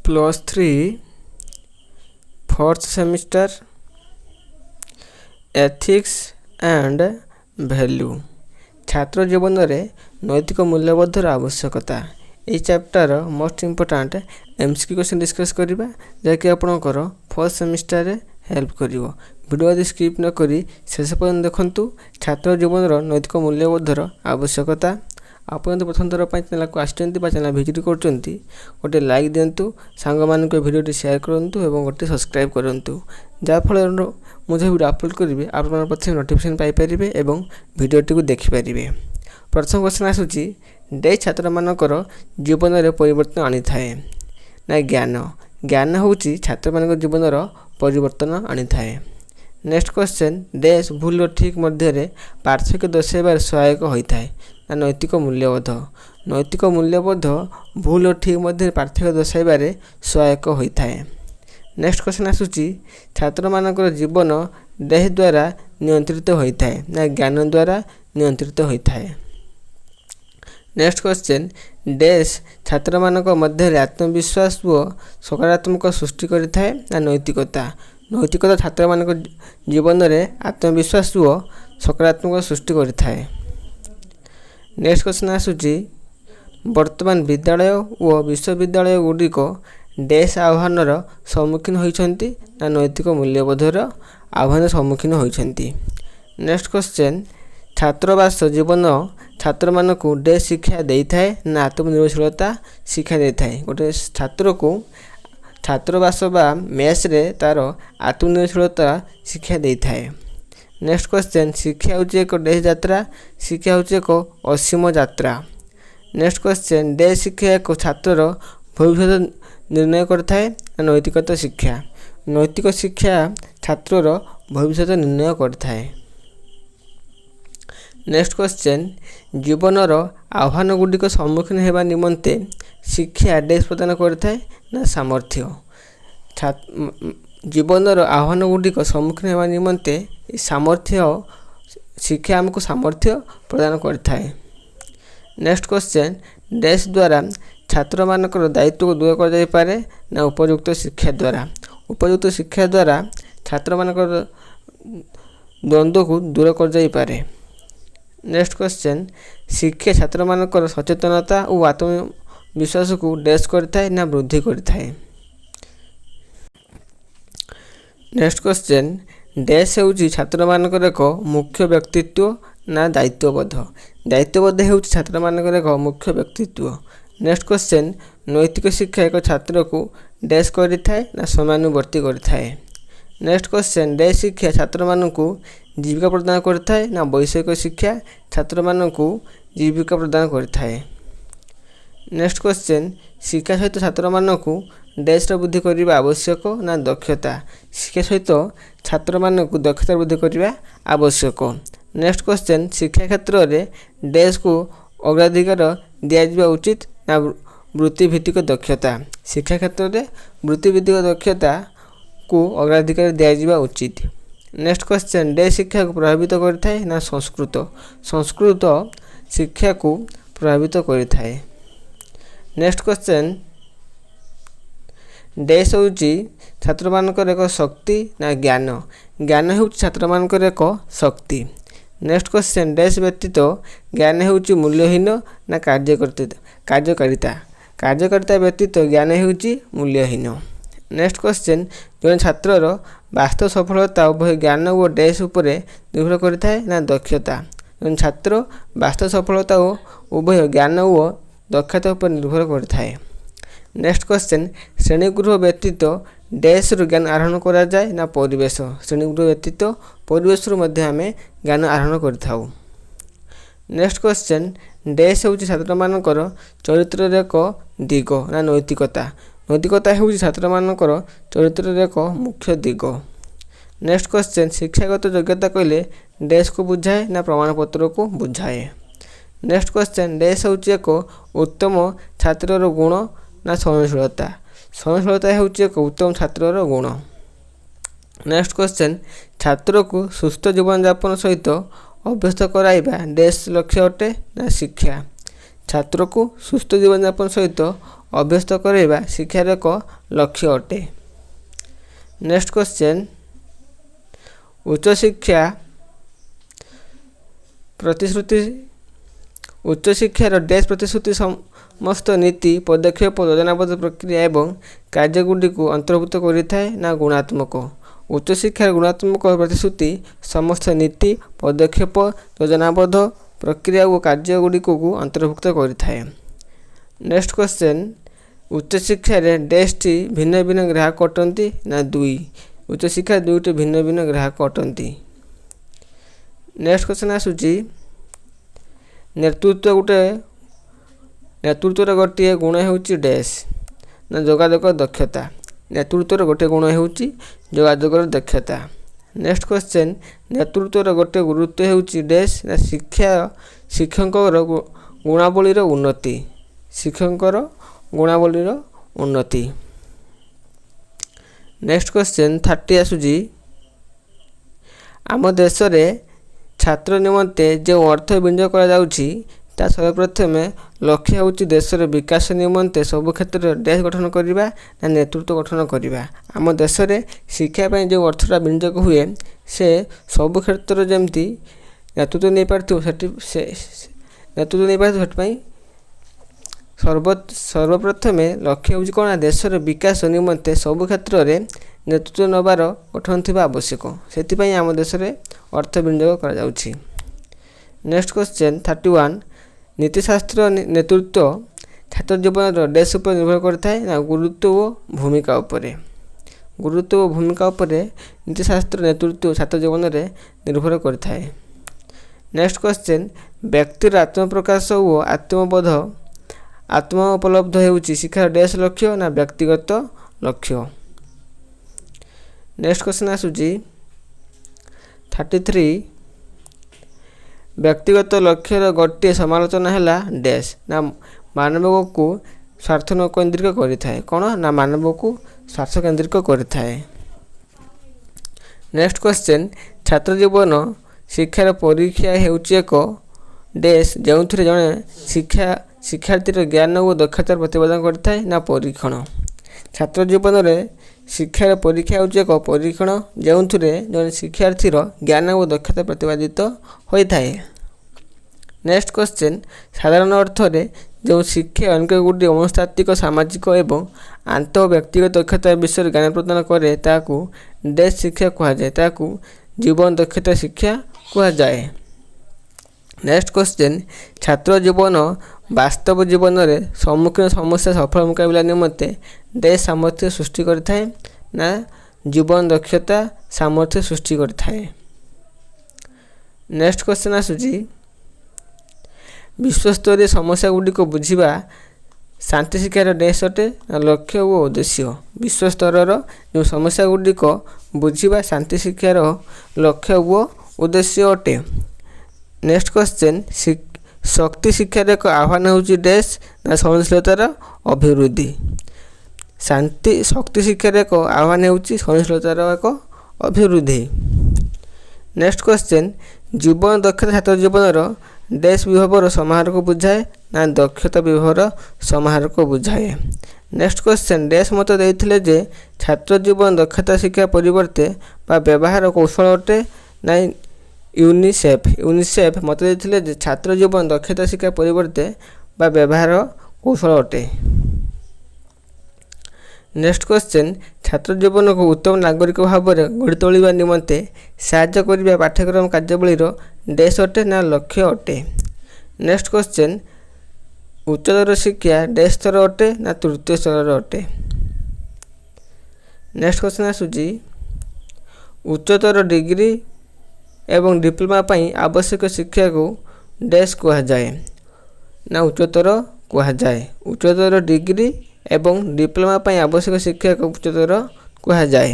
+3 fourth semester ethics and value छात्र जीवन में नैतिक मूल्यबोधर आवश्यकता ये chapter most important MCQ question discuss करवा जैकि आपणकर फर्स्ट सेमिस्टर हेल्प कर वीडियो यदि स्किप न करी शेष पर्यटन देखूँ छात्र जीवन नैतिक मूल्यबोधर आवश्यकता आप प्रथम थर चैनल को आसुँच चैनल भिजिट करते गोटे लाइक दिंतु सांग मान भिडियो शेयर करूँ और गोटे सब्सक्राइब करूँ जहाँफल मुझे वीडियो अपलोड करेंगे आप नोटिफिकेशन पाइपर और भिडियोटी को देखिपारे। प्रथम क्वेश्चन आसूँ डे छात्र मानकर जीवन में परिवर्तन आनी थाए ना ज्ञान ज्ञान हूँ छात्र मान जीवन परिवर्तन आनी थाए। नेक्स्ट क्वेश्चन डैश भूल और ठीक मध्य पार्थक्य दर्शाइबार सहायक होता है ना नैतिक मूल्यबोध नैतिक मूल्यबोध भूल और ठीक मध्य पार्थक्य दर्शाइबार सहायक होता है। नेक्स्ट क्वेश्चन आसूँ छात्र मानकर जीवन डैश द्वारा नियंत्रित होता है ना ज्ञान द्वारा नियंत्रित होता है। नेक्स्ट क्वेश्चन डैश छात्र मानक मध्य आत्मविश्वास व सकारात्मक सृष्टि करिथाए ना नैतिकता नैतिकता छात्र मानक जीवन में आत्मविश्वास व सकारात्मक सृष्टि करिथाए। नेक्स्ट क्वेश्चन आसूँ वर्तमान विद्यालय व विश्वविद्यालय गुड़िक डैश आह्वानर सम्मुखीन होइछन्ति ना नैतिक मूल्यबोधर आह्वान सम्मुखीन होइछन्ति। नेक्स्ट क्वेश्चन छात्रावास जीवन छात्र मानक डैश शिक्षा देइथाए ना आत्मनिर्भरशीलता शिक्षा देइथाए गोटे छात्र को छात्रावास बा मेस रे तार आत्मनिर्भरशीलता शिक्षा देइथाए। नेक्स्ट क्वेश्चन शिक्षा हूँ एक डैश यात्रा शिक्षा हूँ एक असीम यात्रा। नेक्स्ट क्वेश्चन डैश शिक्षा एक छात्र भविष्य निर्णय करथाए नैतिकता शिक्षा नैतिक शिक्षा छात्रर भविष्य निर्णय करथाए। नेक्स्ट क्वेश्चन जीवनर आह्वान गुड़िक सम्मुखीन होगा निमंते शिक्षा डैश प्रदान करथाए ना सामर्थ्य जीवनर आह्वान गुड़िक सम्मुखीन होगा निमंते सामर्थ्य शिक्षा आमको सामर्थ्य प्रदान करथाए। नेक्स्ट क्वेश्चन डैश द्वारा छात्र मानकर दायित्व को दूर कर जाई पारे ना उपयुक्त शिक्षा द्वारा उपयुक्त शिक्षा द्वारा छात्र मानकर द्वंद्व को दूर कर जाई पारे। नेक्स्ट क्वेश्चन शिक्षा छात्र मानकर सचेतनता और आत्मविश्वास को डैश करथाए ना वृद्धि करथाए। नेक्स्ट क्वेश्चन डैश होउची छात्र मानकर एक मुख्य व्यक्तित्व ना दायित्वबोध दायित्वबोध होउची छात्र मानकर एक मुख्य व्यक्तित्व। नेक्स्ट क्वेश्चन नैतिक शिक्षा एक छात्र को डैश करिथाए ना समानुवर्ती करिथाए। नेक्स्ट क्वेश्चन डैश शिक्षा छात्र मानकु जीविका प्रदान करथाए ना वैषयिक शिक्षा छात्र मानकु जीविका प्रदान करथाए। नेक्स्ट क्वेश्चन शिक्षा सहित छात्र मानकु डैश वृद्धि करने आवश्यक ना दक्षता शिक्षा सहित छात्र मानकु दक्षता वृद्धि करने आवश्यक। नेक्स्ट क्वेश्चन शिक्षा क्षेत्र में डैश को अग्राधिकार दिया उचित ना वृत्तिभित्तिक दक्षता शिक्षा क्षेत्र में वृत्तिभित्तिक दक्षता को अग्राधिकार दिया उचित। नेक्स्ट क्वेश्चन डैश शिक्षा को प्रभावित करथाए ना संस्कृत संस्कृत शिक्षा को प्रभावित करथाए। नेक्स्ट क्वेश्चन डैश हूँ छात्र मानकर एक शक्ति ना ज्ञान ज्ञान हूँ छात्र मानकर एक शक्ति। नेक्स्ट क्वेश्चन डैश व्यतीत ज्ञान हूँ मूल्यहीन ना कार्यकारिता कार्यकारिता व्यतीत ज्ञान हूँ मूल्यहीन। नेक्स्ट क्वेश्चन जो छात्रर वास्तव सफलता उभय ज्ञान और डैश उपर निर्भर करथाए ना दक्षता जो छात्र वास्तव सफलता उभय ज्ञान और दक्षता उपर निर्भर करथाए। नेक्स्ट क्वेश्चन श्रेणीगृह व्यतीत डैश ज्ञान आहरण करा जाए ना परिवेश श्रेणीगृह व्यतीत परिवेश मध्य आम ज्ञान आहरण करिथाउ। नेक्स्ट क्वेश्चन डैश हूँ छात्र मानकर चरित्र एक दिग ना नैतिकता नैतिकता हूँ छात्र मानकर चरित्र एक मुख्य दिग। नेक्स्ट क्वेश्चन शिक्षागत योग्यता कहले डैश को बुझाए ना प्रमाणपत्र को बुझाए। नेक्स्ट क्वेश्चन डैश हूँ एक उत्तम छात्रर गुण ना सहनशीलता सहनशीलता हूँ एक उत्तम छात्रर गुण। नेक्स्ट क्वेश्चन छात्र को सुस्थ जीवन यापन सहित अभ्यस्त कराइबा डैश लक्ष्य अटे ना शिक्षा छात्र को सुस्थ जीवन यापन सहित ଅଭ୍ୟସ୍ତ କରାଇବା ଶିକ୍ଷାର ଏକ ଲକ୍ଷ୍ୟ ଅଟେ। ନେକ୍ସଟ କ୍ୱେଶ୍ଚନ୍, ଉଚ୍ଚଶିକ୍ଷାର ଡ୍ୟାସ୍ ପ୍ରତିଶ୍ରୁତି ସମସ୍ତ ନୀତି, ପଦକ୍ଷେପ, ଯୋଜନାବଦ୍ଧ ପ୍ରକ୍ରିୟା ଏବଂ କାର୍ଯ୍ୟଗୁଡ଼ିକୁ ଅନ୍ତର୍ଭୁକ୍ତ କରିଥାଏ ନା ଗୁଣାତ୍ମକ? ଉଚ୍ଚଶିକ୍ଷାର ଗୁଣାତ୍ମକ ପ୍ରତିଶ୍ରୁତି ସମସ୍ତ ନୀତି, ପଦକ୍ଷେପ, ଯୋଜନାବଦ୍ଧ ପ୍ରକ୍ରିୟା ଓ କାର୍ଯ୍ୟଗୁଡ଼ିକୁ ଅନ୍ତର୍ଭୁକ୍ତ କରିଥାଏ। ନେକ୍ସଟ କ୍ୱେଶ୍ଚନ୍, ଉଚ୍ଚଶିକ୍ଷାରେ ଡ୍ୟାସ୍ଟି ଭିନ୍ନ ଭିନ୍ନ ଗ୍ରାହକ ଅଟନ୍ତି ନା 2? ଉଚ୍ଚଶିକ୍ଷାରେ 2ଟି ଭିନ୍ନ ଭିନ୍ନ ଗ୍ରାହକ ଅଟନ୍ତି। ନେକ୍ସଟ କ୍ୱେଶ୍ଚନ୍ ଆସୁଛି, ନେତୃତ୍ୱର ଗୋଟିଏ ଗୁଣ ହେଉଛି ଡ୍ୟାସ୍ ନା ଯୋଗାଯୋଗ ଦକ୍ଷତା। ନେତୃତ୍ୱର ଗୋଟିଏ ଗୁଣ ହେଉଛି ଯୋଗାଯୋଗର ଦକ୍ଷତା। ନେକ୍ସଟ କ୍ୱେଶ୍ଚନ୍, ନେତୃତ୍ୱର ଗୋଟିଏ ଗୁରୁତ୍ୱ ହେଉଛି ଡ୍ୟାସ୍ ନା ଶିକ୍ଷକଙ୍କର ଗୁଣାବଳୀର ଉନ୍ନତି। ଶିକ୍ଷକଙ୍କର ଗୁଣାବଳୀର ଉନ୍ନତି। ନେକ୍ସଟ କ୍ୱେଶ୍ଚନ୍ 30 ଆସୁଛି, ଆମ ଦେଶରେ ଛାତ୍ର ନିମନ୍ତେ ଯେଉଁ ଅର୍ଥ ବିନିଯୋଗ କରାଯାଉଛି ତା ସର୍ବପ୍ରଥମେ ଲକ୍ଷ୍ୟ ହେଉଛି ଦେଶର ବିକାଶ ନିମନ୍ତେ ସବୁ କ୍ଷେତ୍ରରେ ଡ୍ୟାସ୍ ଗଠନ କରିବା ନା ନେତୃତ୍ୱ ଗଠନ କରିବା। ଆମ ଦେଶରେ ଶିକ୍ଷା ପାଇଁ ଯେଉଁ ଅର୍ଥଟା ବିନିଯୋଗ ହୁଏ ସେ ସବୁ କ୍ଷେତ୍ରରେ ଯେମିତି ନେତୃତ୍ୱ ନେଇପାରୁଥିବ ସେଥିପାଇଁ ସର୍ବପ୍ରଥମେ ଲକ୍ଷ୍ୟ ହେଉଛି କ'ଣ ନା ଦେଶର ବିକାଶ ନିମନ୍ତେ ସବୁ କ୍ଷେତ୍ରରେ ନେତୃତ୍ୱ ନେବାର ଗଠନ ଥିବା ଆବଶ୍ୟକ। ସେଥିପାଇଁ ଆମ ଦେଶରେ ଅର୍ଥ ବିନିଯୋଗ କରାଯାଉଛି। ନେକ୍ସଟ କ୍ୱେଶ୍ଚନ୍ 31, ନୀତିଶାସ୍ତ୍ର ନେତୃତ୍ୱ ଛାତ୍ର ଜୀବନର ଡ୍ୟାସ୍ ଉପରେ ନିର୍ଭର କରିଥାଏ ନା ଗୁରୁତ୍ୱ ଓ ଭୂମିକା ଉପରେ? ଗୁରୁତ୍ୱ ଓ ଭୂମିକା ଉପରେ ନୀତିଶାସ୍ତ୍ର ନେତୃତ୍ୱ ଛାତ୍ର ଜୀବନରେ ନିର୍ଭର କରିଥାଏ। ନେକ୍ସଟ କ୍ୱେଶ୍ଚନ୍, ବ୍ୟକ୍ତିର ଆତ୍ମପ୍ରକାଶ ଓ ଆତ୍ମ ଉପଲବ୍ଧ ହେଉଛି ଶିକ୍ଷାର ଡ୍ୟାସ୍ ଲକ୍ଷ୍ୟ ନା ବ୍ୟକ୍ତିଗତ ଲକ୍ଷ୍ୟ? ନେକ୍ସଟ କ୍ୱେଶ୍ଚନ୍ ଆସୁଛି 33, ବ୍ୟକ୍ତିଗତ ଲକ୍ଷ୍ୟର ଗୋଟିଏ ସମାଲୋଚନା ହେଲା ଡ୍ୟାସ୍ ନା ମାନବକୁ ସ୍ୱାର୍ଥ କେନ୍ଦ୍ରିକ କରିଥାଏ। କ'ଣ ନା ମାନବକୁ ସ୍ୱାର୍ଥ କେନ୍ଦ୍ରିକ କରିଥାଏ। ନେକ୍ସଟ କ୍ୱେଶ୍ଚନ୍, ଛାତ୍ର ଜୀବନ ଶିକ୍ଷାର ପରୀକ୍ଷା ହେଉଛି ଏକ ଡ୍ୟାସ୍ ଯେଉଁଥିରେ ଜଣେ ଶିକ୍ଷାର୍ଥୀର ଜ୍ଞାନ ଓ ଦକ୍ଷତାର ପ୍ରତିପାଦନ କରିଥାଏ ନା ପରୀକ୍ଷଣ? ଛାତ୍ର ଜୀବନରେ ଶିକ୍ଷାର ପରୀକ୍ଷା ହେଉଛି ଏକ ପରୀକ୍ଷଣ ଯେଉଁଥିରେ ଜଣେ ଶିକ୍ଷାର୍ଥୀର ଜ୍ଞାନ ଓ ଦକ୍ଷତା ପ୍ରତିପାଦିତ ହୋଇଥାଏ। ନେକ୍ସଟ କ୍ୱେଶ୍ଚନ୍, ସାଧାରଣ ଅର୍ଥରେ ଯେଉଁ ଶିକ୍ଷା ଅନେକଗୁଡ଼ିଏ ମନସ୍ତାତ୍ତ୍ୱିକ, ସାମାଜିକ ଏବଂ ଆନ୍ତଃ ବ୍ୟକ୍ତିଗତ ଦକ୍ଷତା ବିଷୟରେ ଜ୍ଞାନ ପ୍ରଦାନ କରେ ତାହାକୁ ଡ୍ୟାସ୍ ଶିକ୍ଷା କୁହାଯାଏ। ତାହାକୁ ଜୀବନ ଦକ୍ଷତା ଶିକ୍ଷା କୁହାଯାଏ। ନେକ୍ସଟ କ୍ୱେଶ୍ଚନ୍, ଛାତ୍ର ଜୀବନ ବାସ୍ତବ ଜୀବନରେ ସମ୍ମୁଖୀନ ସମସ୍ୟା ସଫଳ ମୁକାବିଲା ନିମନ୍ତେ ଡ୍ୟାସ୍ ସାମର୍ଥ୍ୟ ସୃଷ୍ଟି କରିଥାଏ ନା ଜୀବନ ଦକ୍ଷତା ସାମର୍ଥ୍ୟ ସୃଷ୍ଟି କରିଥାଏ? ନେକ୍ସଟ କ୍ୱେଶ୍ଚନ୍ ଆସୁଛି, ବିଶ୍ୱସ୍ତରୀୟ ସମସ୍ୟାଗୁଡ଼ିକୁ ବୁଝିବା ଶାନ୍ତି ଶିକ୍ଷାର ଡ୍ୟାସ୍ ଅଟେ ନା ଲକ୍ଷ୍ୟ ଓ ଉଦ୍ଦେଶ୍ୟ? ବିଶ୍ୱସ୍ତରର ଯେଉଁ ସମସ୍ୟାଗୁଡ଼ିକ ବୁଝିବା ଶାନ୍ତି ଶିକ୍ଷାର ଲକ୍ଷ୍ୟ ଓ ଉଦ୍ଦେଶ୍ୟ ଅଟେ। ନେକ୍ସଟ କ୍ୱେଶ୍ଚନ୍, ଶକ୍ତି ଶିକ୍ଷାର ଏକ ଆହ୍ୱାନ ହେଉଛି ଡ୍ୟାସ୍ ନା ସହନଶୀଳତାର ଅଭିବୃଦ୍ଧି? ଶକ୍ତି ଶିକ୍ଷାର ଏକ ଆହ୍ୱାନ ହେଉଛି ସହନଶୀଳତାର ଏକ ଅଭିବୃଦ୍ଧି। ନେକ୍ସଟ କ୍ୱେଶ୍ଚନ୍, ଜୀବନ ଦକ୍ଷତା ଛାତ୍ର ଜୀବନର ଡ୍ୟାସ୍ ବିଭବର ସମାହାରକୁ ବୁଝାଏ ନା ଦକ୍ଷତା ବିଭବର ସମାହାରକୁ ବୁଝାଏ? ନେକ୍ସଟ କ୍ୱେଶ୍ଚନ୍, ଡ୍ୟାସ୍ ମତ ଦେଇଥିଲେ ଯେ ଛାତ୍ର ଜୀବନ ଦକ୍ଷତା ଶିକ୍ଷା ପରିବର୍ତ୍ତେ ବା ବ୍ୟବହାର କୌଶଳ ଅଟେ ନା ୟୁନିସେଫ୍ ମତ ଦେଇଥିଲେ ଯେ ଛାତ୍ର ଜୀବନ ଦକ୍ଷତା ଶିକ୍ଷା ପରିବର୍ତ୍ତେ ବା ବ୍ୟବହାର କୌଶଳ ଅଟେ। ନେକ୍ସଟ କ୍ୱେଶ୍ଚନ୍, ଛାତ୍ର ଜୀବନକୁ ଉତ୍ତମ ନାଗରିକ ଭାବରେ ଗଢ଼ି ତୋଳିବା ନିମନ୍ତେ ସାହାଯ୍ୟ କରିବା ପାଠ୍ୟକ୍ରମ କାର୍ଯ୍ୟାବଳୀର ଡ୍ୟାସ୍ ଅଟେ ନା ଲକ୍ଷ୍ୟ ଅଟେ? ନେକ୍ସଟ କ୍ୱେଶ୍ଚନ୍, ଉଚ୍ଚତର ଶିକ୍ଷା ଡ୍ୟାସ୍ ସ୍ତର ଅଟେ ନା ତୃତୀୟ ସ୍ତରର ଅଟେ? ନେକ୍ସଟ କ୍ୱେଶ୍ଚନ୍ ଆସୁଛି, ଉଚ୍ଚତର ଡିଗ୍ରୀ ଏବଂ ଡିପ୍ଲୋମା ପାଇଁ ଆବଶ୍ୟକ ଶିକ୍ଷାକୁ ଡ୍ୟାସ୍ କୁହାଯାଏ ନା ଉଚ୍ଚତର କୁହାଯାଏ? ଉଚ୍ଚତର ଡିଗ୍ରୀ ଏବଂ ଡିପ୍ଲୋମା ପାଇଁ ଆବଶ୍ୟକ ଶିକ୍ଷାକୁ ଉଚ୍ଚତର କୁହାଯାଏ।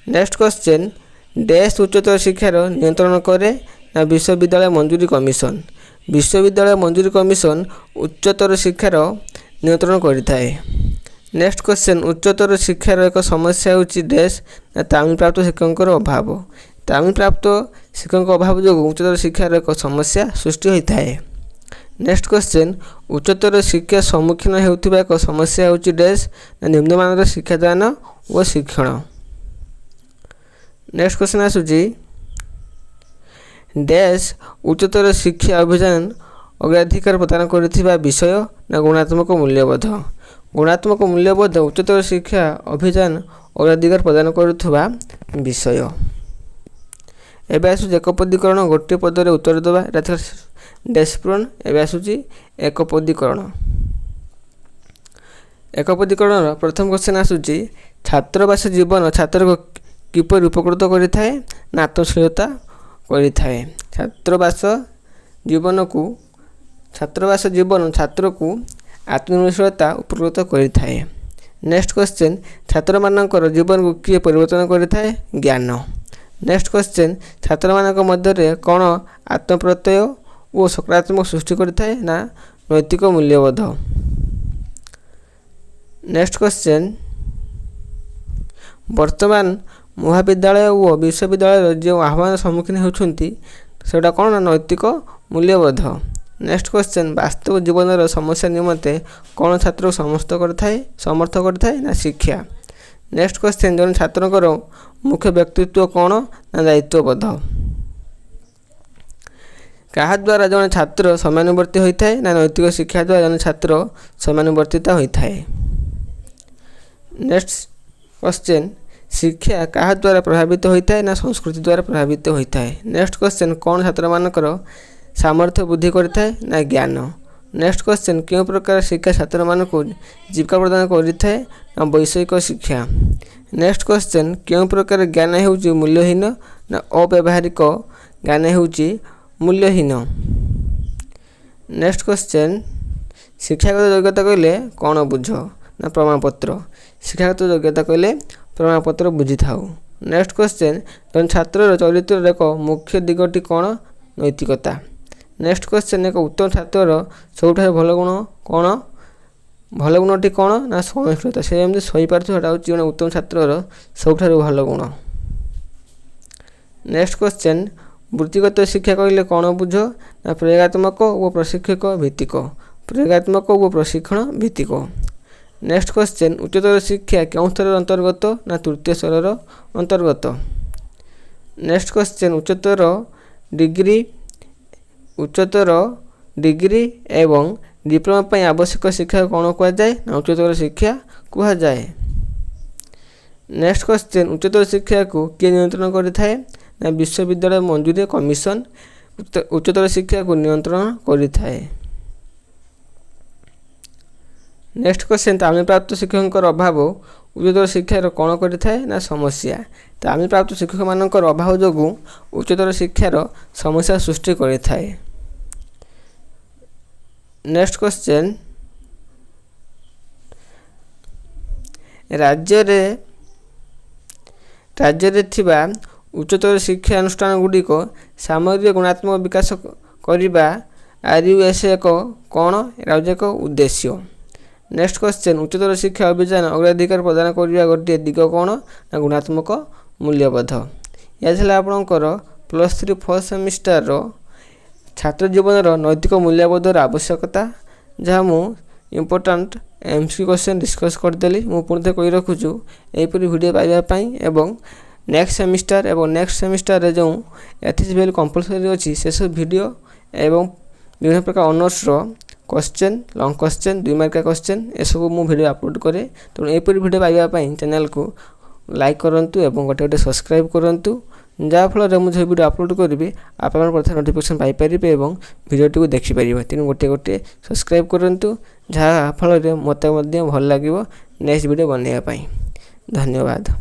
ନେକ୍ସଟ କ୍ୱେଶ୍ଚନ୍, ଡ୍ୟାସ୍ ଉଚ୍ଚତର ଶିକ୍ଷାର ନିୟନ୍ତ୍ରଣ କରେ ନା ବିଶ୍ୱବିଦ୍ୟାଳୟ ମଞ୍ଜୁରୀ କମିଶନ? ବିଶ୍ୱବିଦ୍ୟାଳୟ ମଞ୍ଜୁରୀ କମିଶନ ଉଚ୍ଚତର ଶିକ୍ଷାର ନିୟନ୍ତ୍ରଣ କରିଥାଏ। ନେକ୍ସଟ କ୍ୱେଶ୍ଚନ୍, ଉଚ୍ଚତର ଶିକ୍ଷାର ଏକ ସମସ୍ୟା ହେଉଛି ଡ୍ୟାସ୍ ନା ତାଲିମପ୍ରାପ୍ତ ଶିକ୍ଷକଙ୍କର ଅଭାବ? ତାଲିମପ୍ରାପ୍ତ ଶିକ୍ଷକଙ୍କ ଅଭାବ ଯୋଗୁଁ ଉଚ୍ଚତର ଶିକ୍ଷାର ଏକ ସମସ୍ୟା ସୃଷ୍ଟି ହୋଇଥାଏ। नेक्स्ट क्वेश्चन उच्चतर शिक्षा सम्मुखीन होउथिबा एक समस्या होची डैश निम्नमानर शिक्षादान और शिक्षण। नेक्स्ट क्वेश्चन आसुची डैश उच्चतर शिक्षा अभियान अग्राधिकार प्रदान करुथिबा विषय ना गुणात्मक मूल्यबोध। गुणात्मक मूल्यबोध उच्चतर शिक्षा अभियान अग्राधिकार प्रदान करुथिबा विषय। एबे आसु एकपदीकरण गोटे पदरे उत्तर देबा एटा डैश पूरण। एबे आसुची एकपदीकरण। एकपदीकरण प्रथम क्वेश्चन आसुची छात्रवास जीवन छात्र को किपर उपकृत करिथाए ना आत्मशीलता करिथाए। छात्रवास जीवन छात्र को आत्मनिर्भरता उपकृत करिथाए। नेक्स्ट क्वेश्चन छात्र मानकर जीवन को किए परिवर्तन करिथाए ज्ञान। नेक्स्ट क्वेश्चन छात्र मानक मध्य कौन आत्मप्रत्यय और सकारात्मक सृष्टि करिथाए ना नैतिक मूल्यबोध। नेक्स्ट क्वेश्चन वर्तमान महाविद्यालय और विश्वविद्यालय जो आह्वान सम्मुखीन होती सेटा कौन ना नैतिक मूल्यबोध। नेक्स्ट क्वेश्चन वास्तव जीवन समस्या निमंते कौन छात्र समर्थ करथाए ना शिक्षा। नेक्स्ट क्वेश्चन जन छात्र मुख्य व्यक्तित्व कौन ना दायित्वबोध। क्या द्वारा जन छात्र समानुवर्ती होता है ना नैतिक शिक्षा द्वारा जन छात्र समानुवर्तिता होता है। नेक्स्ट क्वेश्चन शिक्षा क्या द्वारा प्रभावित होता है ना संस्कृति द्वारा प्रभावित होता है। नेक्स्ट क्वेश्चन कौन छात्र मानकर सामर्थ्य बुद्धि करता है ना ज्ञान। नेक्स्ट क्वेश्चन क्यों प्रकार शिक्षा छात्र मानक जीविका प्रदान करिथाए ना वैषयिक शिक्षा। नेक्स्ट क्वेश्चन क्यों प्रकार ज्ञान होउची मूल्यहीन ना अव्यावहारिक ज्ञान होउची मूल्यहीन। नेक्स्ट क्वेश्चन शिक्षागत योग्यता कहले कौन बुझ ना प्रमाणपत्र। शिक्षागत योग्यता कहले प्रमाणपत्र बुझी थाउ। नेक्स्ट क्वेश्चन जन छात्र चरित्र एक मुख्य दिगटी कौन नैतिकता। नेक्स्ट क्वेश्चन एक उत्तम छात्र सबुठ भल गुण कौन भल गुणटी कौन ना सहिष्णुता। से जमी सही पार्था हूँ जन उत्तम छात्र सबुठ भल गुण। नेक्स्ट क्वेश्चन वृत्तिगत शिक्षा कहले कौन बुझ ना प्रयोगात्मक और प्रशिक्षक भित्तिक। प्रयोगात्मक और प्रशिक्षण भित्तिक। नेक्स्ट क्वेश्चन उच्चतर शिक्षा क्यों स्तर अंतर्गत ना तृतीय स्तर अंतर्गत। नेक्स्ट क्वेश्चन उच्चतर डिग्री एवं डिप्लोमा पर आवश्यक शिक्षा कौन कह जाए ना उच्चतर शिक्षा कह जाए। नेक्स्ट क्वेश्चन उच्चतर शिक्षा को किए नियंत्रण करिथाए ना विश्वविद्यालय मंजूरी कमिशन उच्चतर शिक्षा को नियंत्रण करिथाए। नेक्स्ट क्वेश्चन तालीम प्राप्त शिक्षक अभाव उच्चतर शिक्षार कौन करिथाए ना समस्या। तालीम प्राप्त शिक्षक मानकर अभाव जोगु उच्चतर शिक्षार समस्या सृष्टि करिथाए। नेक्स्ट क्वेश्चन राज्य थिबा उच्चतर शिक्षा अनुष्ठान गुड़िक सामग्रिक गुणात्मक विकास करने RUS एक कौन एक उद्देश्य। नेक्स्ट क्वेश्चन उच्चतर शिक्षा अभियान अग्राधिकार प्रदान करने गोटे दिग कौन ना गुणात्मक मूल्यबोध। यह आपणकर +3 फर्स्ट सेमिस्टर छात्र जीवन नैतिक मूल्यबोधर आवश्यकता जहाँ मु इम्पोर्टाट MCQ क्वेश्चन डिस्कस करदेली। मु पुणी कही रखुचु यहीपरी वीडियो पाइबापी एवं नेक्स्ट सेमिस्टर जो एथिक्स वैल्यू कंपलसरी अच्छी से सब वीडियो एवं विभिन्न प्रकार honours question long question 2 mark question ये सब मु वीडियो अपलोड करे। तेणु यहीपरी वीडियो पाइबापी चैनल को लाइक करंतु एवं गोटे गोटे सब्सक्राइब करंतु जहाँफल मुझे वीडियो अपलोड करी आप नोटिफिकेशन पाइपर और वीडियो को देखिपर। तेणु गोटे गोटे सब्सक्राइब करंतु जहाँफल मत भल लगे नेक्स्ट वीडियो बनवाई। धन्यवाद।